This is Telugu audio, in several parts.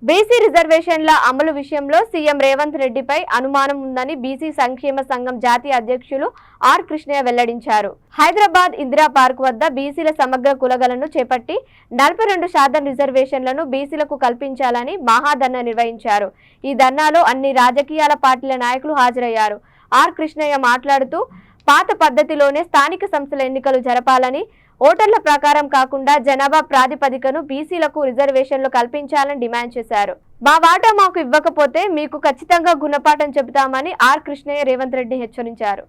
బీసీ రిజర్వేషన్ల అమలు విషయంలో సీఎం రేవంత్ రెడ్డిపై అనుమానం ఉందని బీసీ సంక్షేమ సంఘం జాతీయ అధ్యక్షులు ఆర్ కృష్ణయ్య వెల్లడించారు. హైదరాబాద్ ఇందిరా పార్క్ వద్ద బీసీల సమగ్ర కులగలను చేపట్టి 42% రిజర్వేషన్లను బీసీలకు కల్పించాలని మహాధర్నా నిర్వహించారు. ఈ ధర్నాలో అన్ని రాజకీయాల పార్టీల నాయకులు హాజరయ్యారు. ఆర్ కృష్ణయ్య మాట్లాడుతూ పాత పద్ధతిలోనే స్థానిక సంస్థల ఎన్నికలు జరపాలని, ఓటర్ల ప్రకారం కాకుండా జనాభా ప్రాతిపదికను బీసీలకు రిజర్వేషన్లు కల్పించాలని డిమాండ్ చేశారు. మా వాటా మాకు ఇవ్వకపోతే మీకు ఖచ్చితంగా గుణపాఠం చెబుతామని ఆర్ కృష్ణయ్య రేవంత్ రెడ్డి హెచ్చరించారు.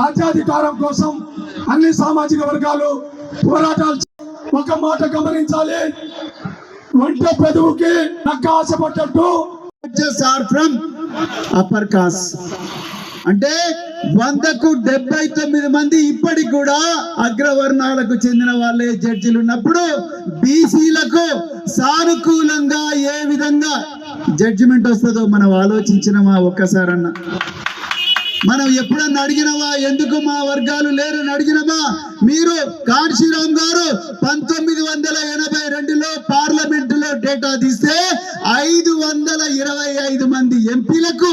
రాజ్యాధికారం కోసం అన్ని సామాజిక వర్గాలు పోరాటాలు. ఒక మాట గమనించాలి, వంట పెదవుకి నక్క ఆశపడ్డట్టు అప్పర్ కాస్ట్ అంటే 100కు 79 మంది ఇప్పటికి కూడా అగ్రవర్ణాలకు చెందిన వాళ్ళే జడ్జిలు ఉన్నప్పుడు బీసీలకు సానుకూలంగా ఏ విధంగా జడ్జిమెంట్ వస్తుందో మనం ఆలోచించినమా ఒక్కసారన్నా? మనం ఎప్పుడన్నా అడిగినవా ఎందుకు మా వర్గాలు లేరని అడిగినమా? మీరు కాన్షీరామ్ గారు 1982లో పార్లమెంటులో డేటా తీస్తే 525 మంది ఎంపీలకు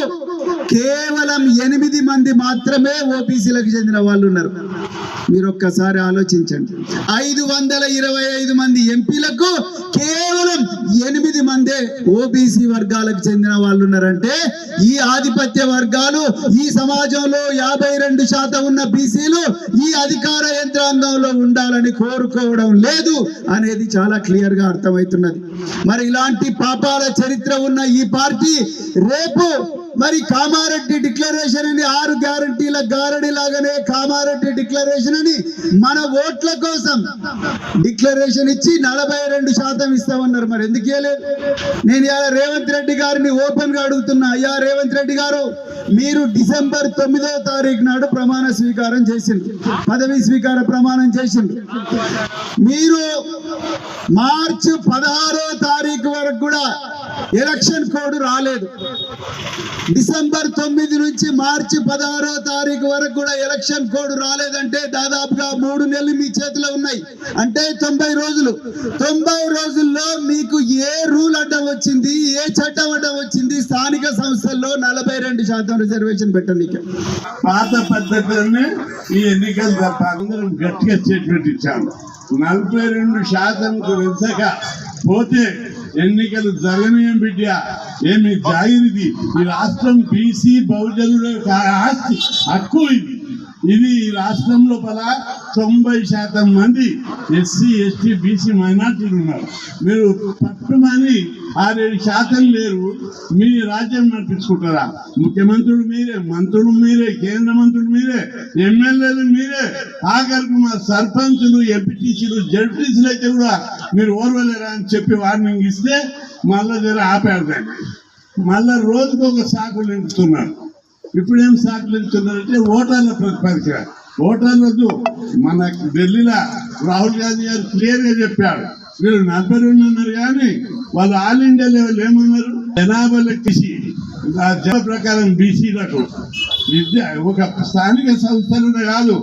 కేవలం 8 మంది మాత్రమే ఓబీసీలకు చెందిన వాళ్ళు ఉన్నారు. మీరు ఒక్కసారి ఆలోచించండి, 525 మంది ఎంపీలకు కేవలం 8 మందే ఓబీసీ వర్గాలకు చెందిన వాళ్ళు ఉన్నారంటే ఈ ఆధిపత్య వర్గాలు ఈ సమాజంలో 52% ఉన్న బీసీలు ఈ అధికార యంత్రాంగంలో ఉండాలని కోరుకోవడం లేదు అనేది చాలా క్లియర్ గా అర్థమవుతున్నది. మరి ఇలాంటి పాపాల చరిత్ర ఉన్న ఈ పార్టీ రేపు మరి కామారెడ్డి డిక్లరేషన్ అని 6 గ్యారంటీల గారడి లాగానే కామారెడ్డి డిక్లరేషన్ అని మన ఓట్ల కోసం డిక్లరేషన్ ఇచ్చి 42% ఇస్తామన్నారు. మరి ఎందుకు ఇవ్వలేదు? నేను ఇలా రేవంత్ రెడ్డి గారిని ఓపెన్ గా అడుగుతున్నా, అయ్యా రేవంత్ రెడ్డి గారు, మీరు డిసెంబర్ 9వ తారీఖు నాడు ప్రమాణ స్వీకారం చేసింది, పదవి స్వీకార ప్రమాణం చేసింది. మీరు మార్చి 16వ తారీఖు వరకు కూడా ఎలక్షన్ కోడ్ రాలేదు. డిసెంబర్ 9 నుంచి మార్చి 16వ తారీఖు వరకు కూడా ఎలక్షన్ కోడ్ రాలేదంటే దాదాపుగా 3 నెలలు మీ చేతిలో ఉన్నాయి. అంటే 90 రోజులు. 90 రోజుల్లో మీకు ఏ రూల్ అడ్డం వచ్చింది, ఏ చట్టం అడ్డం వచ్చింది? స్థానిక సంస్థల్లో 42% రిజర్వేషన్ పెట్టండి. పాత పద్ధతిలోనే ఈ ఎన్నికలు అందరం గట్టిగా స్టేట్మెంట్ ఇచ్చాము. 42% వెంచక పోతే ఎన్నికలు జరగనీయం బిడ్డ. ఏమి జాగిరిది? ఈ రాష్ట్రం బీసీ బహుజనుల ఆస్తి, హక్కు ఇది. ఇది ఈ రాష్ట్రం లోపల 90% మంది ఎస్సీ ఎస్టీ బీసీ మైనార్టీలు ఉన్నారు. మీరు పట్టుమని 6-7% లేరు. మీ రాజ్యం నడిపించుకుంటారా? ముఖ్యమంత్రులు మీరే, మంత్రులు మీరే, కేంద్ర మంత్రులు మీరే, ఎమ్మెల్యేలు మీరే, ఆఖరికి మా సర్పంచులు, ఎంపీటీసీలు, జడ్పీటీసీలు అయితే కూడా మీరు ఓర్వలేరా అని చెప్పి వార్నింగ్ ఇస్తే మళ్ళా జర ఆపేదండి. మళ్ళా రోజుకు ఒక సాకులు నింపుతున్నారు. ఇప్పుడు ఏం సాకులు నింపుతున్నారంటే ఓటర్ల ప్రతిపదిక. ఓటర్లకు మన ఢిల్లీలో రాహుల్ గాంధీ గారు క్లియర్ గా చెప్పాడు, వీళ్ళు 42 ఉన్నారు కానీ వాళ్ళు ఆల్ ఇండియా లెవెల్ ఏమన్నారు? జనాభా లెక్కిసి ప్రకారం బీసీలకు విద్య ఒక స్థానిక సంస్థలు కాదు,